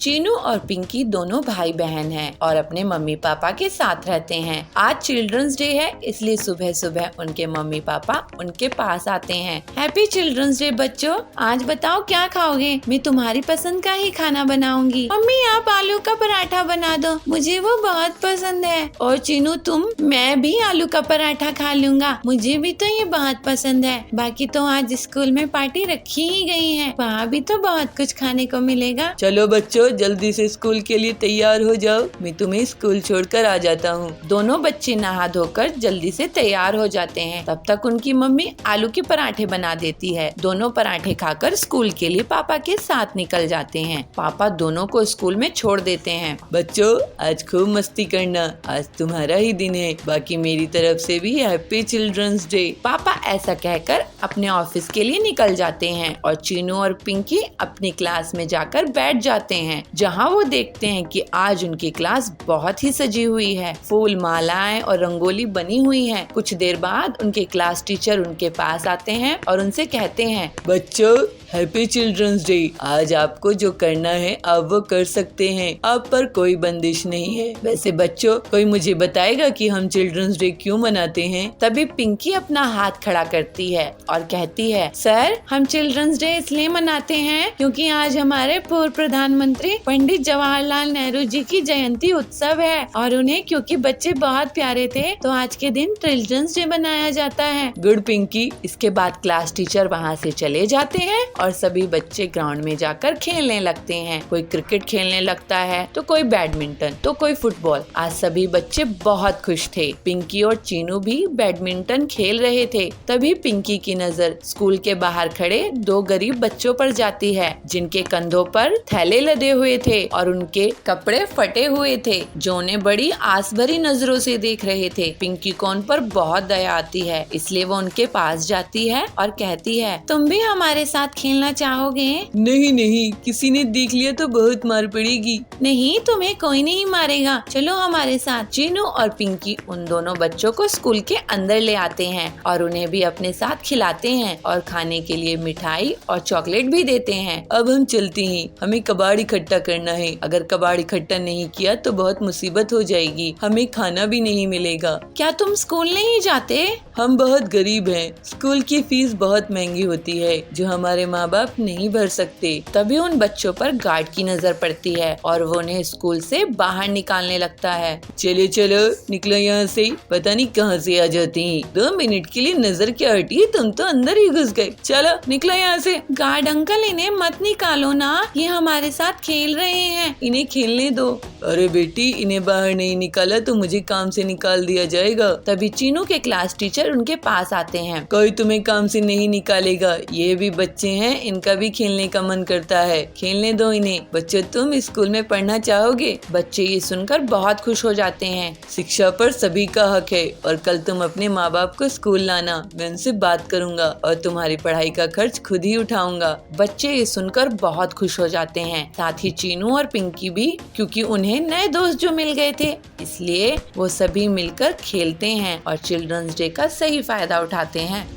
चीनू और पिंकी दोनों भाई बहन हैं और अपने मम्मी पापा के साथ रहते हैं। आज चिल्ड्रंस डे है, इसलिए सुबह सुबह उनके मम्मी पापा उनके पास आते हैं। हैप्पी चिल्ड्रंस डे बच्चों, आज बताओ क्या खाओगे? मैं तुम्हारी पसंद का ही खाना बनाऊंगी। मम्मी आप आलू का पराठा बना दो, मुझे वो बहुत पसंद है। और चीनू तुम? मैं भी आलू का पराठा खा लूंगा, मुझे भी तो ये बहुत पसंद है। बाकी तो आज स्कूल में पार्टी रखी ही गई है, वहाँ भी तो बहुत कुछ खाने को मिलेगा। चलो बच्चों जल्दी से स्कूल के लिए तैयार हो जाओ, मैं तुम्हें स्कूल छोड़कर आ जाता हूँ। दोनों बच्चे नहा धोकर जल्दी से तैयार हो जाते हैं। तब तक उनकी मम्मी आलू के पराठे बना देती है। दोनों पराठे खाकर स्कूल के लिए पापा के साथ निकल जाते हैं। पापा दोनों को स्कूल में छोड़ देते हैं। बच्चों आज खूब मस्ती करना, आज तुम्हारा ही दिन है। बाकी मेरी तरफ से भी हैप्पी चिल्ड्रंस डे। पापा ऐसा कहकर अपने ऑफिस के लिए निकल जाते हैं और चीनू और पिंकी अपनी क्लास में जाकर बैठ जाते हैं, जहां वो देखते हैं कि आज उनकी क्लास बहुत ही सजी हुई है। फूल, मालाएं और रंगोली बनी हुई है। कुछ देर बाद उनके क्लास टीचर उनके पास आते हैं और उनसे कहते हैं, बच्चों हैप्पी चिल्ड्रंस डे। आज आपको जो करना है आप वो कर सकते हैं, आप पर कोई बंदिश नहीं है। वैसे बच्चों कोई मुझे बताएगा कि हम चिल्ड्रंस डे क्यों मनाते हैं? तभी पिंकी अपना हाथ खड़ा करती है और कहती है, सर हम चिल्ड्रंस डे इसलिए मनाते हैं क्योंकि आज हमारे पूर्व प्रधानमंत्री पंडित जवाहरलाल नेहरू जी की जयंती उत्सव है और उन्हें क्योंकि बच्चे बहुत प्यारे थे तो आज के दिन चिल्ड्रंस डे मनाया जाता है। गुड पिंकी। इसके बाद क्लास टीचर वहाँ से चले जाते हैं और सभी बच्चे ग्राउंड में जाकर खेलने लगते हैं। कोई क्रिकेट खेलने लगता है तो कोई बैडमिंटन तो कोई फुटबॉल। आज सभी बच्चे बहुत खुश थे। पिंकी और चीनू भी बैडमिंटन खेल रहे थे। तभी पिंकी की नजर स्कूल के बाहर खड़े दो गरीब बच्चों पर जाती है, जिनके कंधों पर थैले लदे हुए थे और उनके कपड़े फटे हुए थे, जो उन्हें बड़ी आस भरी नजरों से देख रहे थे। पिंकी को उन पर बहुत दया आती है, इसलिए वो उनके पास जाती है और कहती है, तुम भी हमारे साथ खेलना चाहोगे? नहीं नहीं, किसी ने देख लिया तो बहुत मार पड़ेगी। नहीं, तुम्हें कोई नहीं मारेगा, चलो हमारे साथ। चीनू और पिंकी उन दोनों बच्चों को स्कूल के अंदर ले आते हैं और उन्हें भी अपने साथ खिलाते हैं और खाने के लिए मिठाई और चॉकलेट भी देते हैं। अब हम चलते हैं, हमें कबाड़ इकट्ठा करना है। अगर कबाड़ इकट्ठा नहीं किया तो बहुत मुसीबत हो जाएगी, हमें खाना भी नहीं मिलेगा। क्या तुम स्कूल नहीं जाते? हम बहुत गरीब हैं, स्कूल की फीस बहुत महंगी होती है जो हमारे माँ बाप नहीं भर सकते। तभी उन बच्चों पर गार्ड की नजर पड़ती है और वो उन्हें स्कूल से बाहर निकालने लगता है। चलो चलो निकलो यहाँ से, पता नहीं कहाँ से आ जाते हैं। 2 मिनट के लिए नजर क्या हटी, तुम तो अंदर ही घुस गए। चलो निकलो यहाँ से। गार्ड अंकल इन्हें मत निकालो ना, ये हमारे साथ खेल रहे हैं, इन्हें खेलने दो। अरे बेटी इन्हें बाहर नहीं निकाला तो मुझे काम से निकाल दिया जाएगा। तभी चीनू के क्लास टीचर उनके पास आते हैं। कोई तुम्हें काम से नहीं निकालेगा, ये भी बच्चे हैं, इनका भी खेलने का मन करता है, खेलने दो इन्हें। बच्चों तुम स्कूल में पढ़ना चाहोगे? बच्चे ये सुनकर बहुत खुश हो जाते हैं। शिक्षा पर सभी का हक है और कल तुम अपने माँ बाप को स्कूल लाना, मैं उनसे बात करूँगा और तुम्हारी पढ़ाई का खर्च खुद ही उठाऊंगा। बच्चे ये सुनकर बहुत खुश हो जाते हैं, साथ ही चीनू और पिंकी भी, क्योंकि उन्हें नए दोस्त जो मिल गए थे, इसलिए वो सभी मिलकर खेलते हैं और चिल्ड्रंस डे का सही फायदा उठाते हैं।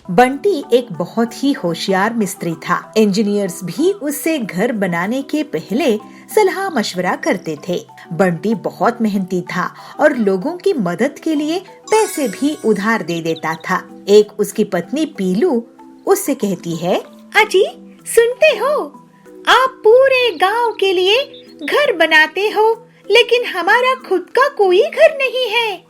बंटी एक बहुत ही होशियार मिस्त्री था। इंजीनियर्स भी उससे घर बनाने के पहले सलाह मशवरा करते थे। बंटी बहुत मेहनती था और लोगों की मदद के लिए पैसे भी उधार दे देता था। एक उसकी पत्नी पीलू उससे कहती है, अजी सुनते हो, आप पूरे गांव के लिए घर बनाते हो, लेकिन हमारा खुद का कोई घर नहीं है।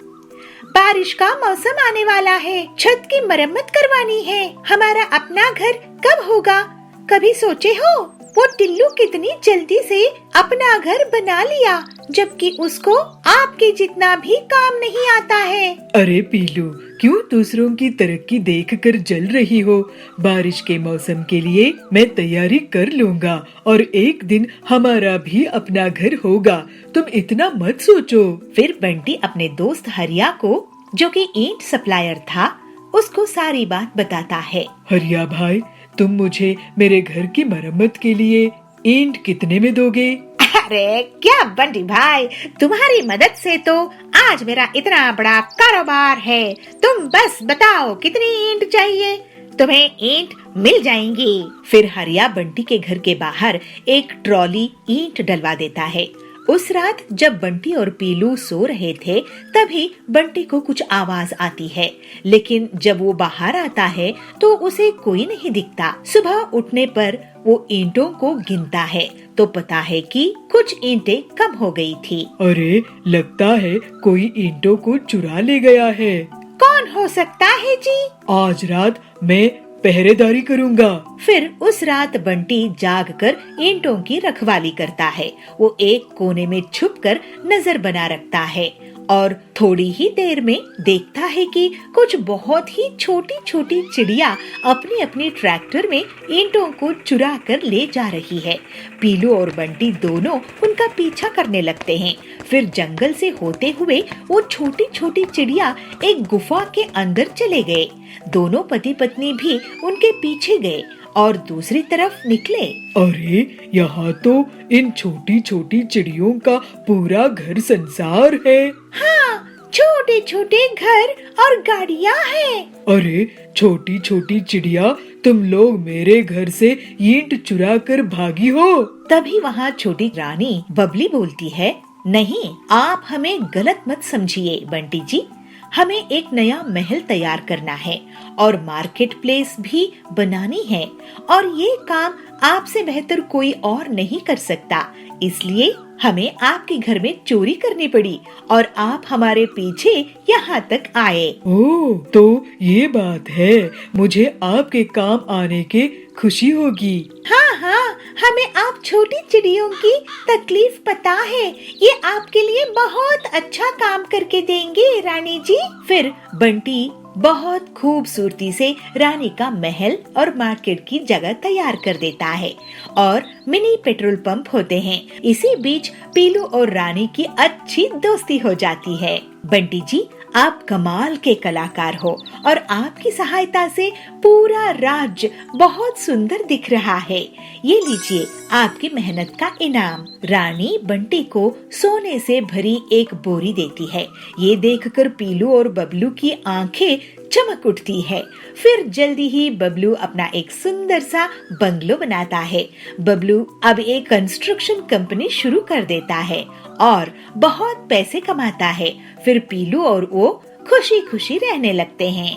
बारिश का मौसम आने वाला है, छत की मरम्मत करवानी है, हमारा अपना घर कब होगा? कभी सोचे हो? वो टिल्लू कितनी जल्दी से अपना घर बना लिया, जबकि उसको आपके जितना भी काम नहीं आता है। अरे पीलू, क्यों दूसरों की तरक्की देखकर जल रही हो? बारिश के मौसम के लिए मैं तैयारी कर लूँगा और एक दिन हमारा भी अपना घर होगा, तुम इतना मत सोचो। फिर बंटी अपने दोस्त हरिया को, जो कि ईंट सप्लायर था, उसको सारी बात बताता है। हरिया भाई, तुम मुझे मेरे घर की मरम्मत के लिए ईंट कितने में दोगे? अरे क्या बंटी भाई, तुम्हारी मदद से तो आज मेरा इतना बड़ा कारोबार है। तुम बस बताओ कितनी ईंट चाहिए, तुम्हें ईंट मिल जाएंगी। फिर हरिया बंटी के घर के बाहर एक ट्रॉली ईंट डलवा देता है। उस रात जब बंटी और पीलू सो रहे थे तभी बंटी को कुछ आवाज आती है, लेकिन जब वो बाहर आता है तो उसे कोई नहीं दिखता। सुबह उठने पर वो ईंटों को गिनता है तो पता है कि कुछ ईंटें कम हो गई थी। अरे लगता है कोई ईंटों को चुरा ले गया है। कौन हो सकता है जी? आज रात मैं पहरेदारी करूंगा। फिर उस रात बंटी जागकर ईंटों की रखवाली करता है। वो एक कोने में छुपकर नजर बना रखता है और थोड़ी ही देर में देखता है कि कुछ बहुत ही छोटी छोटी चिड़िया अपनी अपनी ट्रैक्टर में ईंटों को चुरा कर ले जा रही है। पीलू और बंटी दोनों उनका पीछा करने लगते हैं। फिर जंगल से होते हुए वो छोटी छोटी चिड़िया एक गुफा के अंदर चले गए। दोनों पति पत्नी भी उनके पीछे गए और दूसरी तरफ निकले। अरे यहाँ तो इन छोटी छोटी चिड़ियों का पूरा घर संसार है। हाँ, छोटे छोटे घर और गाड़ियाँ हैं। अरे छोटी छोटी चिड़िया, तुम लोग मेरे घर से ईंट चुरा कर भागी हो। तभी वहाँ छोटी रानी बबली बोलती है, नहीं, आप हमें गलत मत समझिए बंटी जी। हमें एक नया महल तैयार करना है और मार्केट प्लेस भी बनानी है और ये काम आपसे बेहतर कोई और नहीं कर सकता। इसलिए हमें आपके घर में चोरी करनी पड़ी और आप हमारे पीछे यहाँ तक आए। ओह, तो ये बात है। मुझे आपके काम आने के खुशी होगी। हाँ हाँ, हमें आप छोटी चिड़ियों की तकलीफ पता है। ये आपके लिए बहुत अच्छा काम करके देंगे रानी जी। फिर बंटी बहुत खूबसूरती से रानी का महल और मार्केट की जगह तैयार कर देता है और मिनी पेट्रोल पंप होते हैं। इसी बीच पीलू और रानी की अच्छी दोस्ती हो जाती है। बंटी जी, आप कमाल के कलाकार हो और आपकी सहायता से पूरा राज्य बहुत सुंदर दिख रहा है। ये लीजिए आपकी मेहनत का इनाम। रानी बंटी को सोने से भरी एक बोरी देती है। ये देखकर पीलू और बबलू की आंखें चमक उठती है। फिर जल्दी ही बबलू अपना एक सुंदर सा बंगलो बनाता है। बबलू अब एक कंस्ट्रक्शन कंपनी शुरू कर देता है और बहुत पैसे कमाता है। फिर पीलू और वो खुशी खुशी रहने लगते हैं।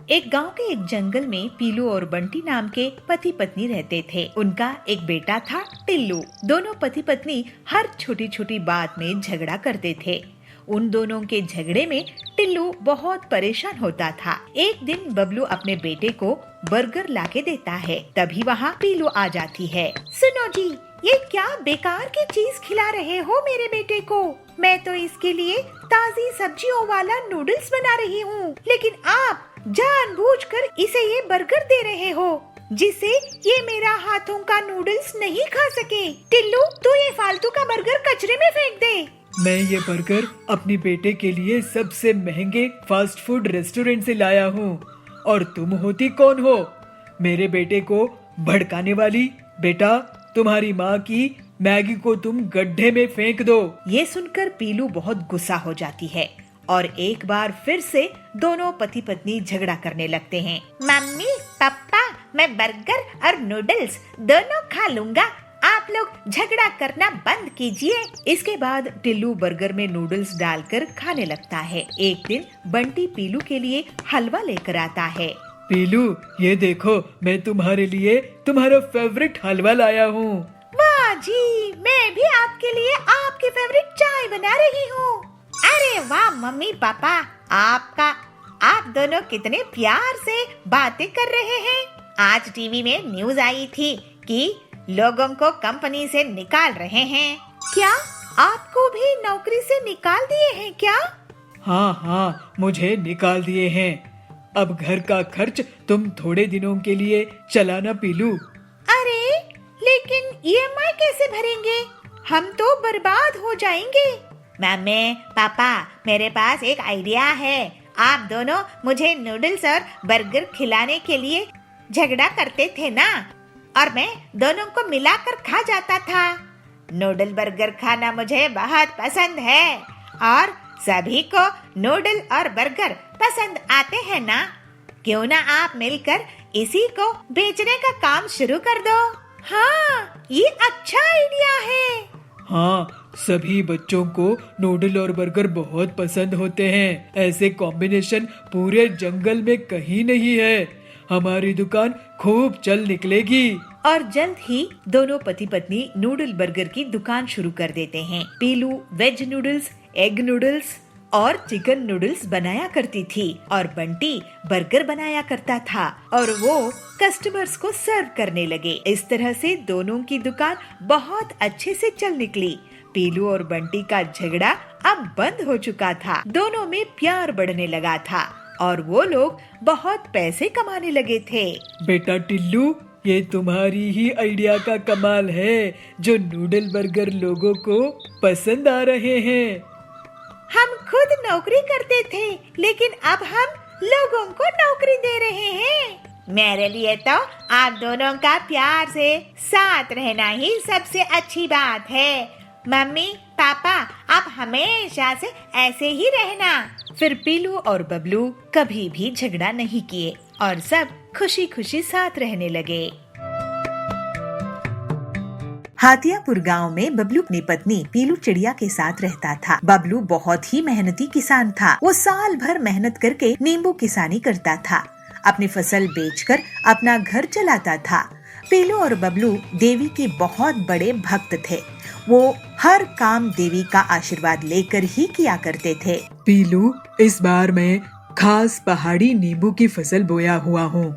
एक गांव के एक जंगल में पीलू और बंटी नाम के पति पत्नी रहते थे। उनका एक बेटा था टिल्लू। दोनों पति पत्नी हर छोटी छोटी बात में झगड़ा करते थे। उन दोनों के झगड़े में टिल्लू बहुत परेशान होता था। एक दिन बबलू अपने बेटे को बर्गर लाके देता है। तभी वहाँ पीलू आ जाती है। सुनो जी, ये क्या बेकार की चीज खिला रहे हो मेरे बेटे को? मैं तो इसके लिए ताजी सब्जियों वाला नूडल्स बना रही हूँ, लेकिन आप जानबूझकर इसे ये बर्गर दे रहे हो जिससे ये मेरा हाथों का नूडल्स नहीं खा सके। टिल्लू, तू ये फालतू का बर्गर कचरे में फेंक दे। मैं ये बर्गर अपने बेटे के लिए सबसे महंगे फास्ट फूड रेस्टोरेंट से लाया हूँ और तुम होती कौन हो मेरे बेटे को भड़काने वाली? बेटा, तुम्हारी माँ की मैगी को तुम गड्ढे में फेंक दो। ये सुनकर पीलू बहुत गुस्सा हो जाती है और एक बार फिर से दोनों पति पत्नी झगड़ा करने लगते हैं। मम्मी पापा, मैं बर्गर और नूडल्स दोनों खा लूंगा, आप लोग झगड़ा करना बंद कीजिए। इसके बाद टिल्लू बर्गर में नूडल्स डालकर खाने लगता है। एक दिन बंटी पीलू के लिए हलवा लेकर आता है। पीलू, ये देखो, मैं तुम्हारे लिए तुम्हारा फेवरेट हलवा लाया हूँ। वाह जी, मैं भी आपके लिए आपकी फेवरेट चाय बना रही हूँ। अरे वाह मम्मी पापा, आप दोनों कितने प्यार से बातें कर रहे हैं। आज टीवी में न्यूज आई थी कि लोगों को कंपनी से निकाल रहे हैं। क्या आपको भी नौकरी से निकाल दिए हैं क्या? हाँ, मुझे निकाल दिए हैं। अब घर का खर्च तुम थोड़े दिनों के लिए चलाना पीलू। अरे, लेकिन EMI कैसे भरेंगे? हम तो बर्बाद हो जाएंगे। मम्मी पापा, मेरे पास एक आइडिया है। आप दोनों मुझे नूडल्स और बर्गर खिलाने के लिए झगड़ा करते थे ना, और मैं दोनों को मिलाकर खा जाता था। नूडल बर्गर खाना मुझे बहुत पसंद है और सभी को नूडल और बर्गर पसंद आते हैं ना? क्यों ना आप मिलकर इसी को बेचने का काम शुरू कर दो। हाँ, ये अच्छा आइडिया है। हाँ, सभी बच्चों को नूडल और बर्गर बहुत पसंद होते हैं। ऐसे कॉम्बिनेशन पूरे जंगल में कहीं नहीं है। हमारी दुकान खूब चल निकलेगी। और जल्द ही दोनों पति पत्नी नूडल बर्गर की दुकान शुरू कर देते हैं। पीलू वेज नूडल्स, एग नूडल्स और चिकन नूडल्स बनाया करती थी और बंटी बर्गर बनाया करता था और वो कस्टमर्स को सर्व करने लगे। इस तरह से दोनों की दुकान बहुत अच्छे से चल निकली। पीलू और बंटी का झगड़ा अब बंद हो चुका था। दोनों में प्यार बढ़ने लगा था और वो लोग बहुत पैसे कमाने लगे थे। बेटा टिल्लू, ये तुम्हारी ही आइडिया का कमाल है जो नूडल बर्गर लोगों को पसंद आ रहे हैं। हम खुद नौकरी करते थे, लेकिन अब हम लोगों को नौकरी दे रहे हैं। मेरे लिए तो आप दोनों का प्यार से साथ रहना ही सबसे अच्छी बात है। मम्मी पापा, आप हमेशा से ऐसे ही रहना। फिर पीलू और बबलू कभी भी झगड़ा नहीं किए और सब खुशी खुशी साथ रहने लगे। हातियापुर गांव में बबलू अपनी पत्नी पीलू चिड़िया के साथ रहता था। बबलू बहुत ही मेहनती किसान था। वो साल भर मेहनत करके नींबू किसानी करता था। अपनी फसल बेचकर अपना घर चलाता था। पीलू और बबलू देवी के बहुत बड़े भक्त थे। वो हर काम देवी का आशीर्वाद लेकर ही किया करते थे। पीलू, इस बार मैं खास पहाड़ी नींबू की फसल बोया हुआ हूँ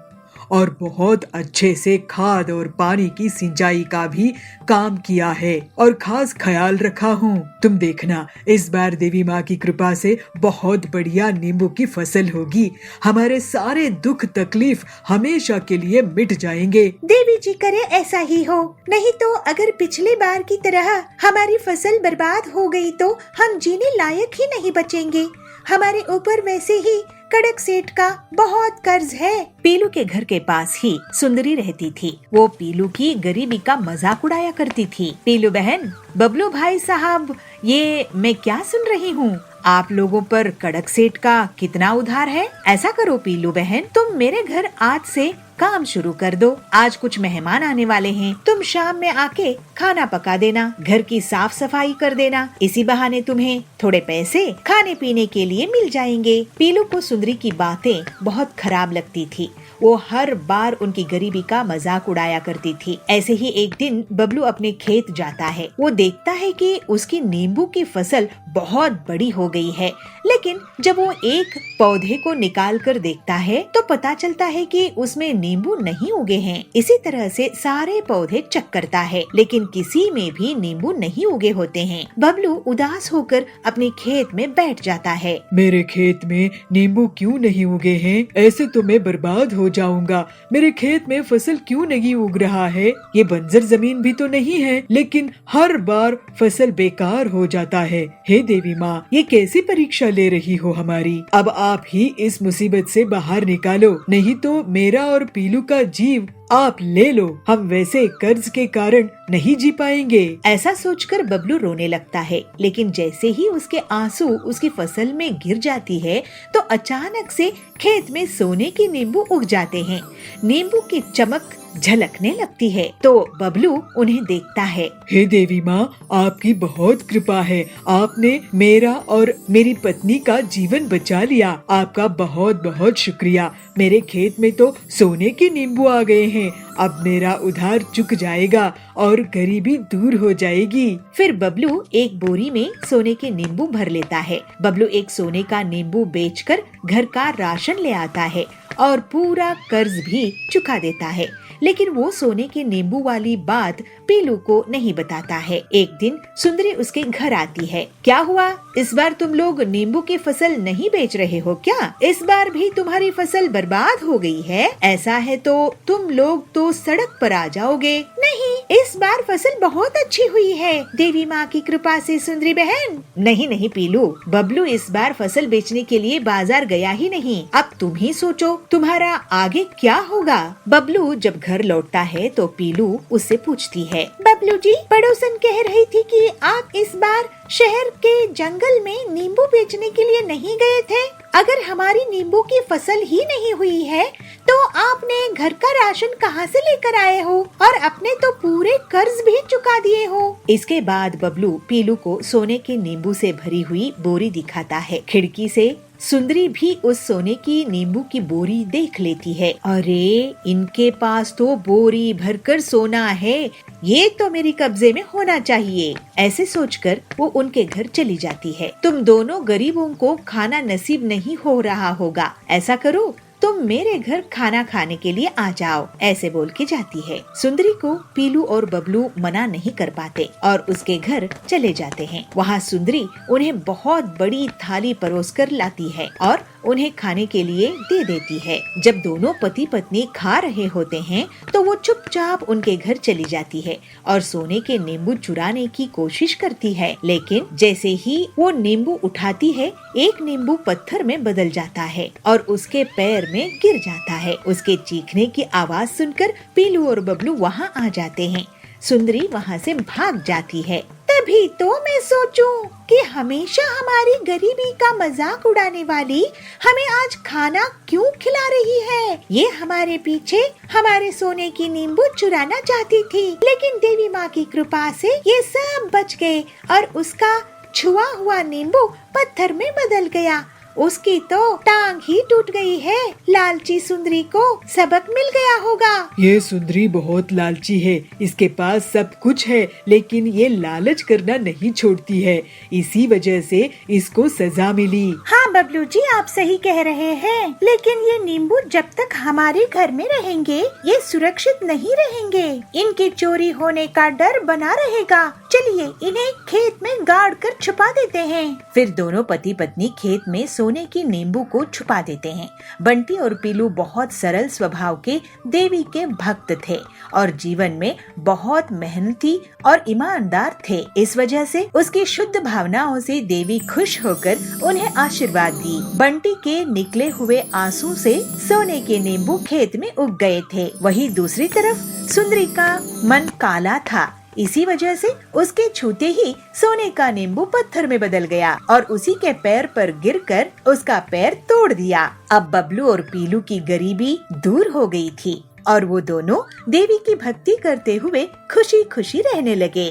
और बहुत अच्छे से खाद और पानी की सिंचाई का भी काम किया है और खास ख्याल रखा हूँ। तुम देखना, इस बार देवी माँ की कृपा से बहुत बढ़िया नींबू की फसल होगी। हमारे सारे दुख तकलीफ हमेशा के लिए मिट जाएंगे। देवी जी करे ऐसा ही हो, नहीं तो अगर पिछली बार की तरह हमारी फसल बर्बाद हो गई तो हम जीने लायक ही नहीं बचेंगे। हमारे ऊपर वैसे ही कड़क सेठ का बहुत कर्ज है। पीलू के घर के पास ही सुंदरी रहती थी। वो पीलू की गरीबी का मजाक उड़ाया करती थी। पीलू बहन, बबलू भाई साहब, ये मैं क्या सुन रही हूँ? आप लोगों पर कड़क सेठ का कितना उधार है? ऐसा करो पीलू बहन, तुम मेरे घर आज से काम शुरू कर दो। आज कुछ मेहमान आने वाले हैं। तुम शाम में आके खाना पका देना, घर की साफ सफाई कर देना। इसी बहाने तुम्हें थोड़े पैसे खाने पीने के लिए मिल जाएंगे। पीलू को सुंदरी की बातें बहुत खराब लगती थी। वो हर बार उनकी गरीबी का मजाक उड़ाया करती थी। ऐसे ही एक दिन बबलू अपने खेत जाता है। वो देखता है कि उसकी नींबू की फसल बहुत बड़ी हो गई है, लेकिन जब वो एक पौधे को निकाल कर देखता है तो पता चलता है कि उसमें नींबू नहीं उगे हैं। इसी तरह से सारे पौधे चेक करता है, लेकिन किसी में भी नींबू नहीं उगे होते हैं। बबलू उदास होकर अपने खेत में बैठ जाता है। मेरे खेत में नींबू क्यों नहीं उगे हैं? ऐसे तो मैं बर्बाद हो जाऊंगा। मेरे खेत में फसल क्यों नहीं उग रहा है? ये बंजर जमीन भी तो नहीं है, लेकिन हर बार फसल बेकार हो जाता है। हे देवी माँ, ये कैसी परीक्षा ले रही हो हमारी? अब आप ही इस मुसीबत से बाहर निकालो, नहीं तो मेरा और पीलू का जीव आप ले लो। हम वैसे कर्ज के कारण नहीं जी पाएंगे। ऐसा सोचकर बबलू रोने लगता है, लेकिन जैसे ही उसके आंसू उसकी फसल में गिर जाती है तो अचानक से खेत में सोने की नींबू उग जाते हैं। नींबू की चमक झलकने लगती है तो बबलू उन्हें देखता है। हे देवी माँ, आपकी बहुत कृपा है। आपने मेरा और मेरी पत्नी का जीवन बचा लिया। आपका बहुत बहुत शुक्रिया। मेरे खेत में तो सोने के नींबू आ गए हैं। अब मेरा उधार चुक जाएगा और गरीबी दूर हो जाएगी। फिर बबलू एक बोरी में सोने के नींबू भर लेता है। बबलू एक सोने का नींबू बेचकर घर का राशन ले आता है और पूरा कर्ज भी चुका देता है। लेकिन वो सोने के नींबू वाली बात पीलू को नहीं बताता है। एक दिन सुंदरी उसके घर आती है। क्या हुआ, इस बार तुम लोग नींबू की फसल नहीं बेच रहे हो क्या? इस बार भी तुम्हारी फसल बर्बाद हो गई है? ऐसा है तो तुम लोग तो सड़क पर आ जाओगे। नहीं, इस बार फसल बहुत अच्छी हुई है देवी माँ की कृपा से सुंदरी बहन। नहीं नहीं पीलू, बबलू इस बार फसल बेचने के लिए बाजार गया ही नहीं। अब तुम ही सोचो तुम्हारा आगे क्या होगा। बबलू जब घर लौटता है तो पीलू उससे पूछती है, बबलू जी, पड़ोसन कह रही थी कि आप इस बार शहर के जंगल में नींबू बेचने के लिए नहीं गए थे? अगर हमारी नींबू की फसल ही नहीं हुई है तो आपने घर का राशन कहाँ से लेकर आए हो? और अपने तो पूरे कर्ज भी चुका दिए हो। इसके बाद बबलू पीलू को सोने के नींबू से भरी हुई बोरी दिखाता है। खिड़की से सुंदरी भी उस सोने की नींबू की बोरी देख लेती है। अरे, इनके पास तो बोरी भरकर सोना है, ये तो मेरे कब्जे में होना चाहिए। ऐसे सोचकर वो उनके घर चली जाती है। तुम दोनों गरीबों को खाना नसीब नहीं हो रहा होगा, ऐसा करो तुम मेरे घर खाना खाने के लिए आ जाओ, ऐसे बोल के जाती है। सुंदरी को पीलू और बबलू मना नहीं कर पाते और उसके घर चले जाते हैं। वहाँ सुंदरी उन्हें बहुत बड़ी थाली परोसकर लाती है और उन्हें खाने के लिए दे देती है। जब दोनों पति पत्नी खा रहे होते हैं तो वो चुपचाप उनके घर चली जाती है और सोने के नींबू चुराने की कोशिश करती है। लेकिन जैसे ही वो नींबू उठाती है, एक नींबू पत्थर में बदल जाता है और उसके पैर में गिर जाता है। उसके चीखने की आवाज सुनकर पीलू और बबलू वहाँ आ जाते हैं। सुंदरी वहाँ से भाग जाती है। तभी तो मैं सोचूं कि हमेशा हमारी गरीबी का मजाक उड़ाने वाली हमें आज खाना क्यों खिला रही है। ये हमारे पीछे हमारे सोने की नींबू चुराना चाहती थी, लेकिन देवी माँ की कृपा से ये सब बच गए और उसका छुआ हुआ नींबू पत्थर में बदल गया। उसकी तो टांग ही टूट गई है। लालची सुंदरी को सबक मिल गया होगा। ये सुंदरी बहुत लालची है, इसके पास सब कुछ है लेकिन ये लालच करना नहीं छोड़ती है, इसी वजह से इसको सजा मिली। हाँ बबलू जी, आप सही कह रहे हैं, लेकिन ये नींबू जब तक हमारे घर में रहेंगे ये सुरक्षित नहीं रहेंगे। इनके चोरी होने का डर बना रहेगा। चलिए इन्हें खेत में गाड़ कर छुपा देते हैं। फिर दोनों पति पत्नी खेत में सोने की नींबू को छुपा देते हैं। बंटी और पीलू बहुत सरल स्वभाव के देवी के भक्त थे और जीवन में बहुत मेहनती और ईमानदार थे। इस वजह से उसकी शुद्ध भावनाओं से देवी खुश होकर उन्हें आशीर्वाद दी। बंटी के निकले हुए आंसू से सोने के नींबू खेत में उग गए थे। वहीं दूसरी तरफ सुंदरी का मन काला था। इसी वजह से उसके छूते ही सोने का नींबू पत्थर में बदल गया और उसी के पैर पर गिरकर उसका पैर तोड़ दिया। अब बबलू और पीलू की गरीबी दूर हो गई थी और वो दोनों देवी की भक्ति करते हुए खुशी खुशी रहने लगे।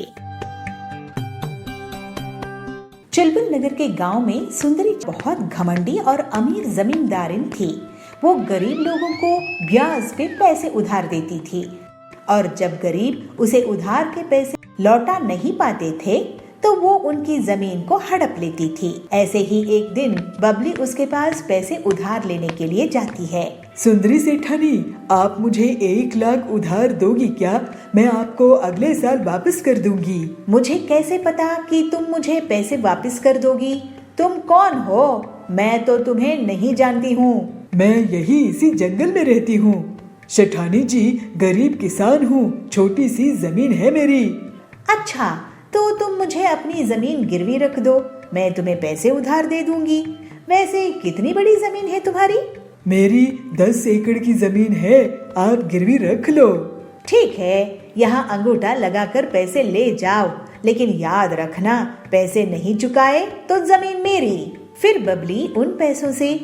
चुलबुल नगर के गांव में सुंदरी बहुत घमंडी और अमीर जमींदारिन थी। वो गरीब लोगों को ब्याज पे पैसे उधार देती थी और जब गरीब उसे उधार के पैसे लौटा नहीं पाते थे तो वो उनकी जमीन को हड़प लेती थी। ऐसे ही एक दिन बबली उसके पास पैसे उधार लेने के लिए जाती है। सुंदरी सेठानी, आप मुझे 1 लाख उधार दोगी क्या? मैं आपको अगले साल वापस कर दूंगी। मुझे कैसे पता कि तुम मुझे पैसे वापस कर दोगी? तुम कौन हो? मैं तो तुम्हें नहीं जानती हूँ। मैं यही इसी जंगल में रहती हूँ। सेठानी जी, गरीब किसान हूँ, छोटी सी जमीन है मेरी। अच्छा, तो तुम मुझे अपनी जमीन गिरवी रख दो, मैं तुम्हें पैसे उधार दे दूंगी। वैसे कितनी बड़ी जमीन है तुम्हारी? मेरी 10 एकड़ की जमीन है, आप गिरवी रख लो। ठीक है, यहाँ अंगूठा लगाकर पैसे ले जाओ, लेकिन याद रखना पैसे नहीं चुकाए तो जमीन मेरी। फिर बबली उन पैसों से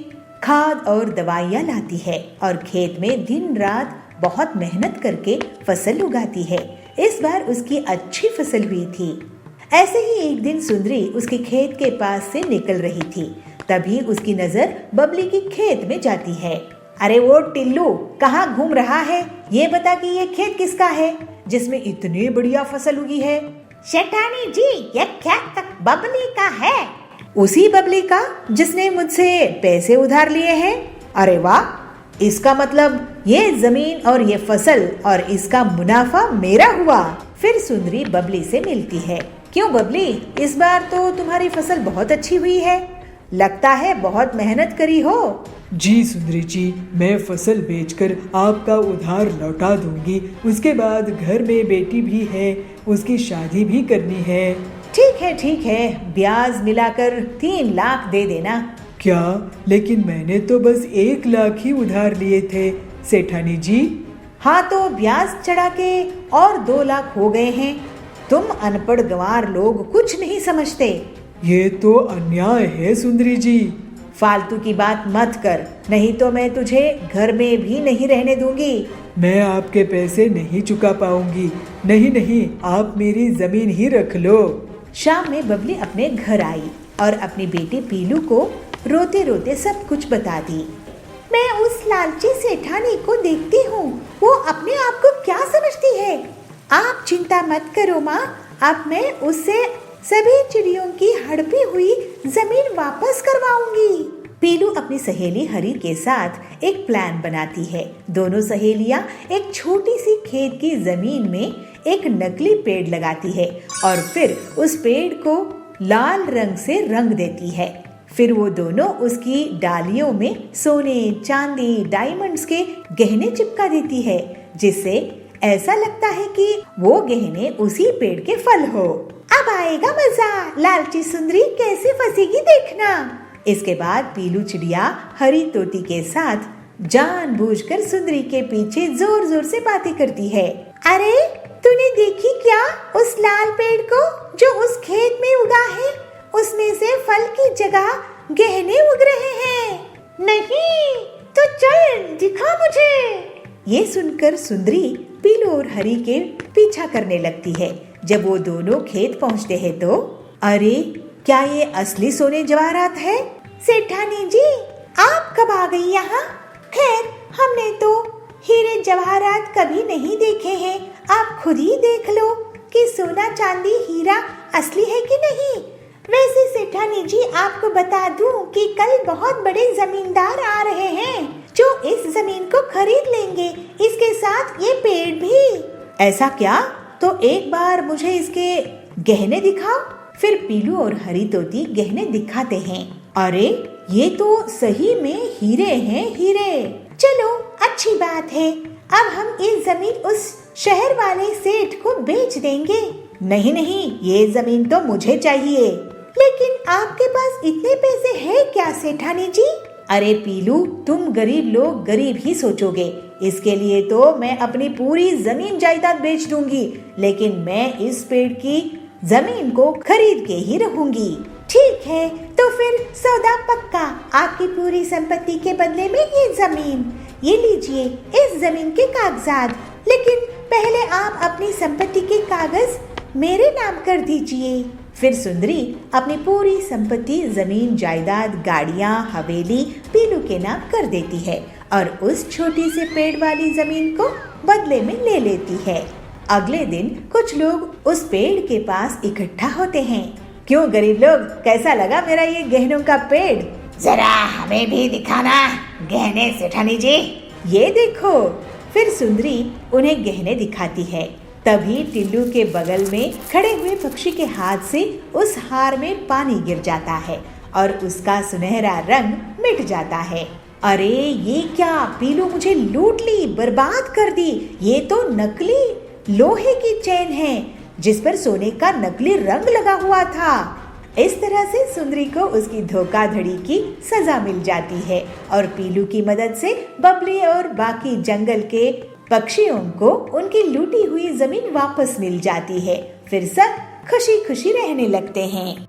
खाद और दवाइयाँ लाती है और खेत में दिन रात बहुत मेहनत करके फसल उगाती है। इस बार उसकी अच्छी फसल हुई थी। ऐसे ही एक दिन सुंदरी उसके खेत के पास से निकल रही थी। तभी उसकी नजर बबली की खेत में जाती है। अरे वो टिल्लू, कहाँ घूम रहा है? ये बता कि ये खेत किसका है जिसमें इतनी बढ़िया फसल उगी है? सेठानी जी, ये खेत बबली का है। उसी बबली का जिसने मुझसे पैसे उधार लिए हैं। अरे वाह, इसका मतलब ये जमीन और ये फसल और इसका मुनाफा मेरा हुआ। फिर सुंदरी बबली से मिलती है। क्यों बबली, इस बार तो तुम्हारी फसल बहुत अच्छी हुई है, लगता है बहुत मेहनत करी हो। जी सुंदरी जी, मैं फसल बेचकर आपका उधार लौटा दूंगी। उसके बाद घर में बेटी भी है, उसकी शादी भी करनी है। ठीक है, ब्याज मिलाकर 3 लाख दे देना। क्या? लेकिन मैंने तो बस 1 लाख ही उधार लिए थे सेठानी जी। हाँ, तो ब्याज चढ़ा के और 2 लाख हो गए हैं। तुम अनपढ़ गंवार लोग कुछ नहीं समझते। ये तो अन्याय है सुंदरी जी। फालतू की बात मत कर, नहीं तो मैं तुझे घर में भी नहीं रहने दूंगी। मैं आपके पैसे नहीं चुका पाऊंगी। नहीं नहीं, आप मेरी जमीन ही रख लो। शाम में बबली अपने घर आई और अपनी बेटी पीलू को रोते रोते सब कुछ बता दी। मैं उस लालची सेठानी को देखती हूँ, वो अपने आप को क्या समझती है। आप चिंता मत करो माँ, अब मैं उससे सभी चिड़ियों की हड़पी हुई जमीन वापस करवाऊंगी। पीलू अपनी सहेली हरी के साथ एक प्लान बनाती है। दोनों सहेलियां एक छोटी सी खेत की जमीन में एक नकली पेड़ लगाती है और फिर उस पेड़ को लाल रंग से रंग देती है। फिर वो दोनों उसकी डालियों में सोने, चांदी, डायमंड्स के गहने चिपका देती है, जिससे ऐसा लगता है कि वो गहने उसी पेड़ के फल हो। अब आएगा मजा, लालची सुंदरी कैसे फंसेगी देखना। इसके बाद पीलू चिड़िया हरी तोती के साथ जानबूझकर सुंदरी के पीछे जोर जोर से बातें करती है। अरे तूने देखी क्या उस लाल पेड़ को जो उस खेत में उगा है? उसमें से फल की जगह गहने उग रहे हैं। नहीं तो चल दिखा मुझे। ये सुनकर सुंदरी पीलू और हरी के पीछा करने लगती है। जब वो दोनों खेत पहुंचते हैं तो अरे क्या ये असली सोने जवाहरात है? सेठानी जी आप कब आ गई यहाँ? खैर हमने तो हीरे जवाहरात कभी नहीं देखे हैं, आप खुद ही देख लो कि सोना चांदी हीरा असली है कि नहीं। वैसे सेठानी जी आपको बता दूं कि कल बहुत बड़े जमींदार आ रहे हैं जो इस जमीन को खरीद लेंगे, इसके साथ ये पेड़ भी। ऐसा क्या? तो एक बार मुझे इसके गहने दिखाओ। फिर पीलू और हरी तोती गहने दिखाते हैं। अरे ये तो सही में हीरे हैं, हीरे। चलो अच्छी बात है, अब हम इस जमीन उस शहर वाले सेठ को बेच देंगे। नहीं नहीं, ये जमीन तो मुझे चाहिए। लेकिन आपके पास इतने पैसे हैं क्या सेठानी जी? अरे पीलू, तुम गरीब लोग गरीब ही सोचोगे, इसके लिए तो मैं अपनी पूरी जमीन जायदाद बेच दूंगी, लेकिन मैं इस पेड़ की जमीन को खरीद के ही रहूंगी। ठीक है, तो फिर सौदा पक्का, आपकी पूरी संपत्ति के बदले में ये जमीन। ये लीजिए इस जमीन के कागजात, लेकिन पहले आप अपनी संपत्ति के कागज मेरे नाम कर दीजिए। फिर सुंदरी अपनी पूरी संपत्ति, जमीन, जायदाद, गाड़ियाँ, हवेली पीलू के नाम कर देती है और उस छोटी से पेड़ वाली जमीन को बदले में ले लेती है। अगले दिन कुछ लोग उस पेड़ के पास इकट्ठा होते हैं। क्यों गरीब लोग, कैसा लगा मेरा ये गहनों का पेड़? जरा हमें भी दिखाना गहने सेठानी जी। ये देखो। फिर सुंदरी उन्हें गहने दिखाती है। तभी टिल्लू के बगल में खड़े हुए पक्षी के हाथ से उस हार में पानी गिर जाता है और उसका सुनहरा रंग मिट जाता है। अरे ये क्या, पीलू मुझे लूट ली, बर्बाद कर दी। ये तो नकली लोहे की चेन है जिस पर सोने का नकली रंग लगा हुआ था। इस तरह से सुंदरी को उसकी धोखाधड़ी की सजा मिल जाती है और पीलू की मदद से बबली और बाकी जंगल के पक्षियों को उनकी लूटी हुई जमीन वापस मिल जाती है। फिर सब खुशी खुशी रहने लगते हैं।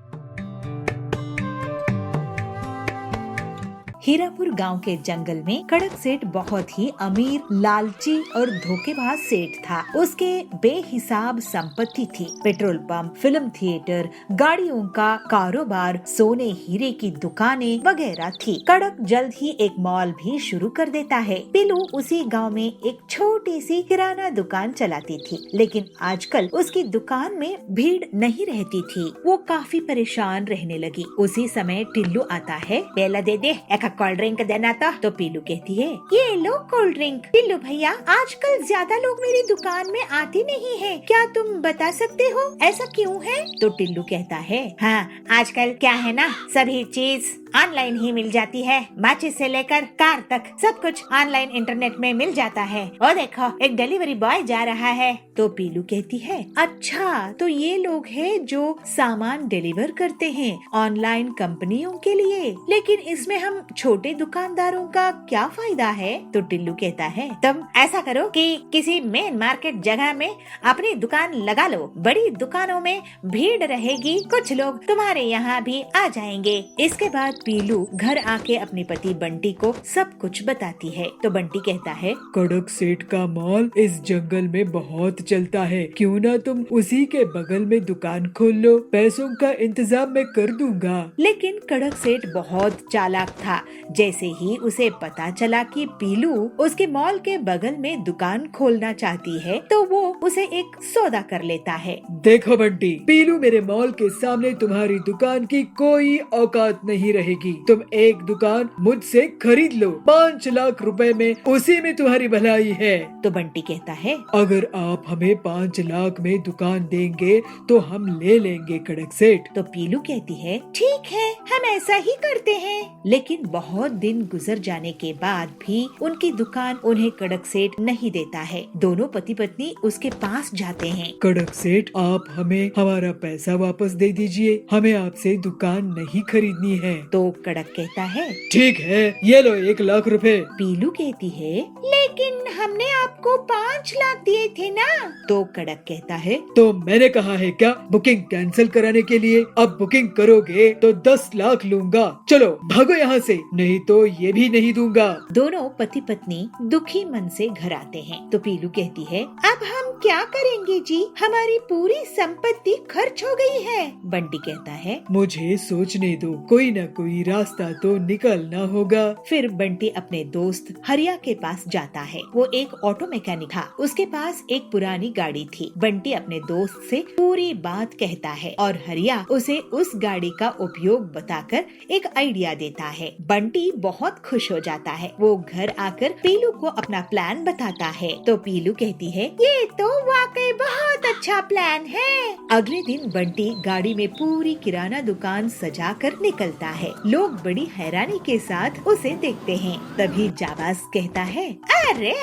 हीरापुर गांव के जंगल में कड़क सेठ बहुत ही अमीर, लालची और धोखेबाज सेठ था। उसके बेहिसाब संपत्ति थी। पेट्रोल पंप, फिल्म थिएटर, गाड़ियों का कारोबार, सोने हीरे की दुकानें वगैरह थी। कड़क जल्द ही एक मॉल भी शुरू कर देता है। पीलू उसी गांव में एक छोटी सी किराना दुकान चलाती थी, लेकिन आजकल उसकी दुकान में भीड़ नहीं रहती थी। वो काफी परेशान रहने लगी। उसी समय टिल्लू आता है। पेला दे दे, एक कोल्ड ड्रिंक देना तो पीलू कहती है, ये लो कोल्ड ड्रिंक। टिल्लू भैया, आजकल ज्यादा लोग मेरी दुकान में आते नहीं हैं, क्या तुम बता सकते हो ऐसा क्यों है? तो टिल्लू कहता है, हाँ आजकल क्या है ना, सभी चीज ऑनलाइन ही मिल जाती है। माचिस से लेकर कार तक सब कुछ ऑनलाइन इंटरनेट में मिल जाता है। और देखो एक डिलीवरी बॉय जा रहा है। तो पीलू कहती है, अच्छा तो ये लोग हैं जो सामान डिलीवर करते हैं ऑनलाइन कंपनियों के लिए, लेकिन इसमें हम छोटे दुकानदारों का क्या फायदा है? तो टिल्लू कहता है, तुम ऐसा करो कि किसी मेन मार्केट जगह में अपनी दुकान लगा लो। बड़ी दुकानों में भीड़ रहेगी, कुछ लोग तुम्हारे यहाँ भी आ जाएंगे। इसके बाद पीलू घर आके अपने पति बंटी को सब कुछ बताती है। तो बंटी कहता है, कड़क सेठ का मॉल इस जंगल में बहुत चलता है, क्यों ना तुम उसी के बगल में दुकान खोल लो, पैसों का इंतजाम मैं कर दूंगा। लेकिन कड़क सेठ बहुत चालाक था। जैसे ही उसे पता चला कि पीलू उसके मॉल के बगल में दुकान खोलना चाहती है, तो वो उसे एक सौदा कर लेता है। देखो बंटी, पीलू मेरे मॉल के सामने तुम्हारी दुकान की कोई औकात नहीं रहेगी। तुम एक दुकान मुझसे खरीद लो, 5 लाख रुपए में, उसी में तुम्हारी भलाई है। तो बंटी कहता है, अगर आप हमें 5 लाख में दुकान देंगे तो हम ले लेंगे कड़क सेठ। तो पीलू कहती है, ठीक है हम ऐसा ही करते हैं। लेकिन बहुत दिन गुजर जाने के बाद भी उनकी दुकान उन्हें कड़क सेठ नहीं देता है। दोनों पति पत्नी उसके पास जाते हैं। कड़क सेठ, आप हमें हमारा पैसा वापस दे दीजिए, हमें आपसे दुकान नहीं खरीदनी है। तो कड़क कहता है, ठीक है, ये लो 1 लाख रुपए। पीलू कहती है, लेकिन हमने आपको 5 लाख दिए थे ना। तो कड़क कहता है, तो मैंने कहा है क्या बुकिंग कैंसिल कराने के लिए? अब बुकिंग करोगे तो 10 लाख लूंगा। चलो भागो यहाँ से, नहीं तो ये भी नहीं दूंगा। दोनों पति पत्नी दुखी मन से घर आते हैं। तो पीलू कहती है, अब हम क्या करेंगे जी, हमारी पूरी संपत्ति खर्च हो गई है। बंटी कहता है, मुझे सोचने दो, कोई न कोई रास्ता तो निकलना होगा। फिर बंटी अपने दोस्त हरिया के पास जाता है। वो एक ऑटो मैकेनिक था, उसके पास एक पुरानी गाड़ी थी। बंटी अपने दोस्त से पूरी बात कहता है और हरिया उसे उस गाड़ी का उपयोग बताकर एक आइडिया देता है। बंटी बहुत खुश हो जाता है। वो घर आकर पीलू को अपना प्लान बताता है। तो पीलू कहती है, ये तो वाकई बहुत अच्छा प्लान है। अगले दिन बंटी गाड़ी में पूरी किराना दुकान सजाकर निकलता है। लोग बड़ी हैरानी के साथ उसे देखते हैं। तभी जाबाज कहता है, अरे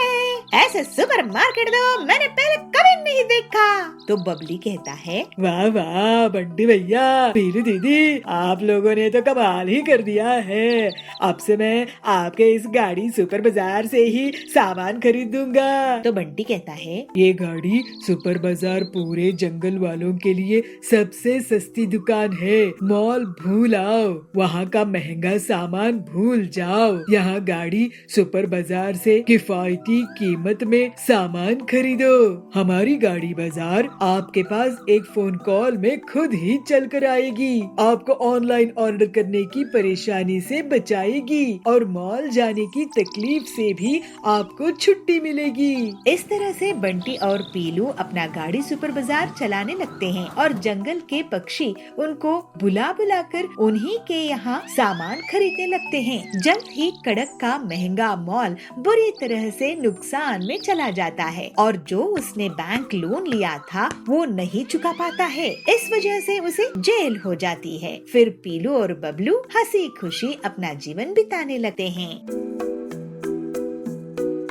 ऐसे सुपर मार्केट तो मैंने पहले कभी नहीं देखा। तो बबली कहता है, वाह वाह बंटी भैया, पीलू दीदी, आप लोगों ने तो कमाल ही कर दिया है। अब से मैं आपके इस गाड़ी सुपर बाजार से ही सामान खरीदूंगा। तो बंटी कहता है, ये गाड़ी सुपर बाजार पूरे जंगल वालों के लिए सबसे सस्ती दुकान है। मॉल भूल आओ, वहाँ का महंगा सामान भूल जाओ। यहाँ गाड़ी सुपर बाजार से किफायती कीमत में सामान खरीदो। हमारी गाड़ी बाजार आपके पास एक फोन कॉल में खुद ही चल कर आएगी, आपको ऑनलाइन ऑर्डर करने की परेशानी से बचाएगी और मॉल जाने की तकलीफ से भी आपको छुट्टी मिलेगी। इस तरह से बंटी और पीलू अपना गाड़ी सुपर बाजार चलाने लगते हैं और जंगल के पक्षी उनको बुला बुलाकर उन्हीं के यहाँ सामान खरीदने लगते हैं। जल्द ही कड़क का महंगा मॉल बुरी तरह से नुकसान में चला जाता है और जो उसने बैंक लोन लिया था वो नहीं चुका पाता है। इस वजह से उसे जेल हो जाती है। फिर पीलू और बबलू हंसी खुशी अपना जीवन बिताने लगते हैं।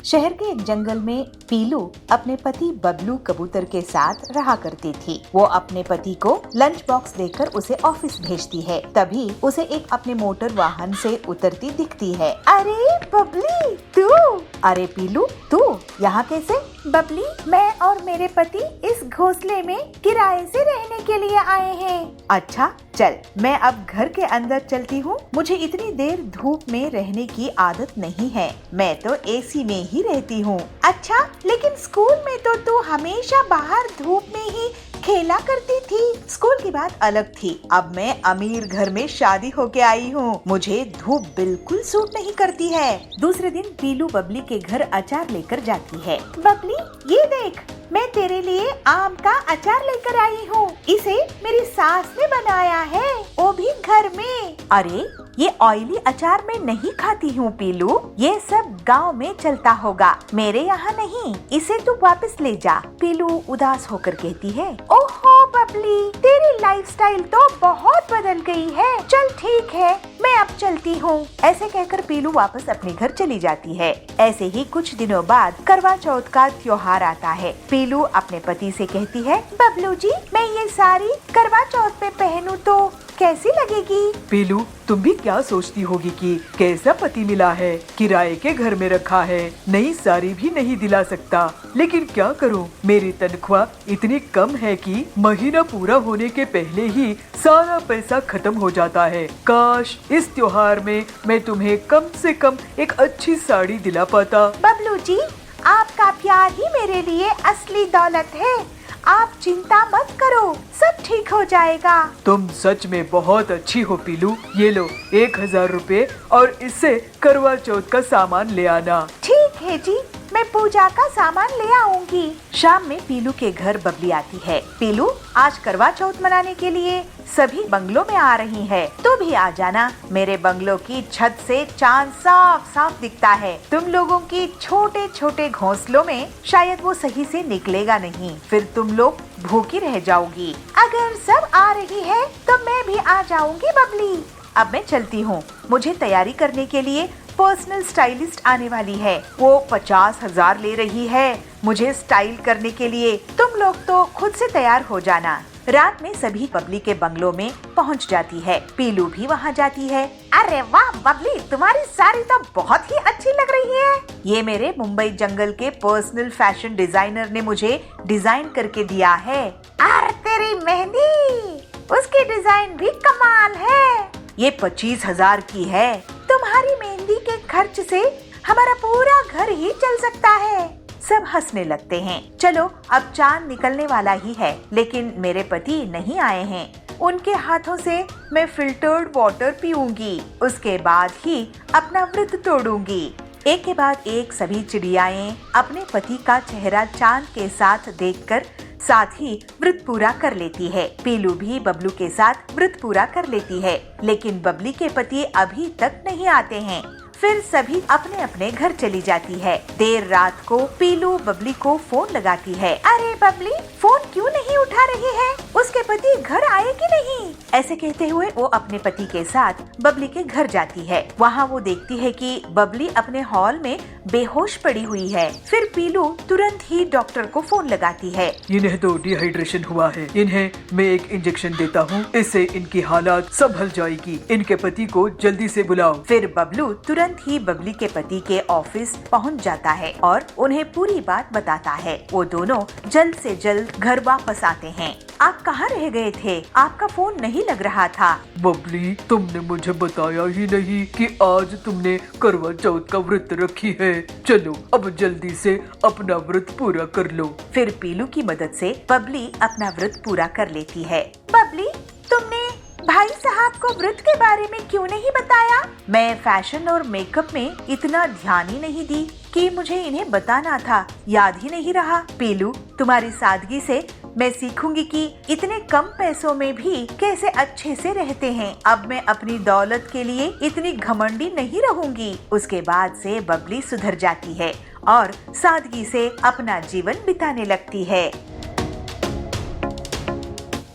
शहर के एक जंगल में पीलू अपने पति बबलू कबूतर के साथ रहा करती थी। वो अपने पति को लंच बॉक्स देकर उसे ऑफिस भेजती है। तभी उसे एक अपने मोटर वाहन से उतरती दिखती है। अरे बबली तू! अरे पीलू तू यहाँ कैसे? बबली, मैं और मेरे पति इस घोंसले में किराए से रहने के लिए आए हैं। अच्छा चल, मैं अब घर के अंदर चलती हूँ। मुझे इतनी देर धूप में रहने की आदत नहीं है, मैं तो एसी में ही रहती हूँ। अच्छा, लेकिन स्कूल में तो तू हमेशा बाहर धूप में ही खेला करती थी। स्कूल की बात अलग थी, अब मैं अमीर घर में शादी होके आई हूँ, मुझे धूप बिल्कुल सूट नहीं करती है। दूसरे दिन पीलू बबली के घर अचार लेकर जाती है। बबली ये देख, मैं तेरे लिए आम का अचार लेकर आई हूँ। इसे मेरी सास ने बनाया है, वो भी घर में। अरे ये ऑयली अचार मैं नहीं खाती हूँ पीलू, ये सब गांव में चलता होगा, मेरे यहाँ नहीं। इसे तू वापस ले जा। पीलू उदास होकर कहती है, ओहो बबली, तेरी लाइफस्टाइल तो बहुत बदल गई है। चल ठीक है, मैं अब चलती हूँ। ऐसे कहकर पीलू वापस अपने घर चली जाती है। ऐसे ही कुछ दिनों बाद करवा चौथ का त्योहार आता है। पीलू अपने पति से कहती है, बबलू जी, मैं ये साड़ी करवा चौथ पे पहनूं तो कैसी लगेगी? पीलू, तुम भी क्या सोचती होगी कि कैसा पति मिला है, किराए के घर में रखा है, नई साड़ी भी नहीं दिला सकता। लेकिन क्या करूं, मेरी तनख्वाह इतनी कम है कि महीना पूरा होने के पहले ही सारा पैसा खत्म हो जाता है। काश इस त्योहार में मैं तुम्हें कम से कम एक अच्छी साड़ी दिला पाता। बबलू जी, आपका प्यार ही मेरे लिए असली दौलत है। आप चिंता मत करो, सब ठीक हो जाएगा। तुम सच में बहुत अच्छी हो पीलू। ये लो 1000 रुपए और इससे करवा चौथ का सामान ले आना। ठीक है जी, मैं पूजा का सामान ले आऊंगी। शाम में पीलू के घर बबली आती है। पीलू, आज करवा चौथ मनाने के लिए सभी बंगलों में आ रही है, तू भी आ जाना। मेरे बंगलों की छत से चांद साफ साफ दिखता है। तुम लोगों की छोटे छोटे घोंसलों में शायद वो सही से निकलेगा नहीं, फिर तुम लोग भूखी रह जाओगी। अगर सब आ रही है तो मैं भी आ जाऊंगी बबली। अब मैं चलती हूँ, मुझे तैयारी करने के लिए पर्सनल स्टाइलिस्ट आने वाली है। वो 50,000 ले रही है मुझे स्टाइल करने के लिए। तुम लोग तो खुद से तैयार हो जाना। रात में सभी बबली के बंगलों में पहुंच जाती है। पीलू भी वहां जाती है। अरे वाह बबली, तुम्हारी साड़ी तो बहुत ही अच्छी लग रही है। ये मेरे मुंबई जंगल के पर्सनल फैशन डिजाइनर ने मुझे डिजाइन करके दिया है। अरे तेरी मेहंदी, उसकी डिजाइन भी कमाल है। ये 25,000 की है। तुम्हारी मेहंदी के खर्च से हमारा पूरा घर ही चल सकता है। सब हंसने लगते हैं। चलो, अब चांद निकलने वाला ही है, लेकिन मेरे पति नहीं आए हैं। उनके हाथों से मैं फिल्टर्ड वाटर पीऊंगी, उसके बाद ही अपना व्रत तोड़ूंगी। एक के बाद एक सभी चिड़ियाएं अपने पति का चेहरा चांद के साथ देखकर साथ ही व्रत पूरा कर लेती है। पीलू भी बबलू के साथ व्रत पूरा कर लेती है, लेकिन बबली के पति अभी तक नहीं आते हैं। फिर सभी अपने अपने घर चली जाती है। देर रात को पीलू बबली को फोन लगाती है। अरे बबली, फोन क्यों नहीं उठा रही है? उसके पति घर आए कि नहीं? ऐसे कहते हुए वो अपने पति के साथ बबली के घर जाती है। वहाँ वो देखती है कि बबली अपने हॉल में बेहोश पड़ी हुई है। फिर पीलू तुरंत ही डॉक्टर को फोन लगाती है। इन्हें तो डिहाइड्रेशन हुआ है, इन्हें मैं एक इंजेक्शन देता हूँ, इससे इनकी हालात संभल जाएगी। इनके पति को जल्दी से बुलाओ। फिर बबलू तुरंत ही बबली के पति के ऑफिस पहुंच जाता है और उन्हें पूरी बात बताता है। वो दोनों जल्द से जल्द घर वापस आते हैं। आप कहाँ रह गए थे? आपका फोन नहीं लग रहा था। बबली, तुमने मुझे बताया ही नहीं कि आज तुमने करवा चौथ का व्रत रखी है। चलो अब जल्दी से अपना व्रत पूरा कर लो। फिर पीलू की मदद से बबली अपना व्रत पूरा कर लेती है। बबली, तुमने भाई साहब को व्रत के बारे में क्यों नहीं बताया? मैं फैशन और मेकअप में इतना ध्यान ही नहीं दी कि मुझे इन्हें बताना था, याद ही नहीं रहा। पीलू, तुम्हारी सादगी से मैं सीखूंगी कि इतने कम पैसों में भी कैसे अच्छे से रहते हैं। अब मैं अपनी दौलत के लिए इतनी घमंडी नहीं रहूंगी। उसके बाद से बबली सुधर जाती है और सादगी से अपना जीवन बिताने लगती है।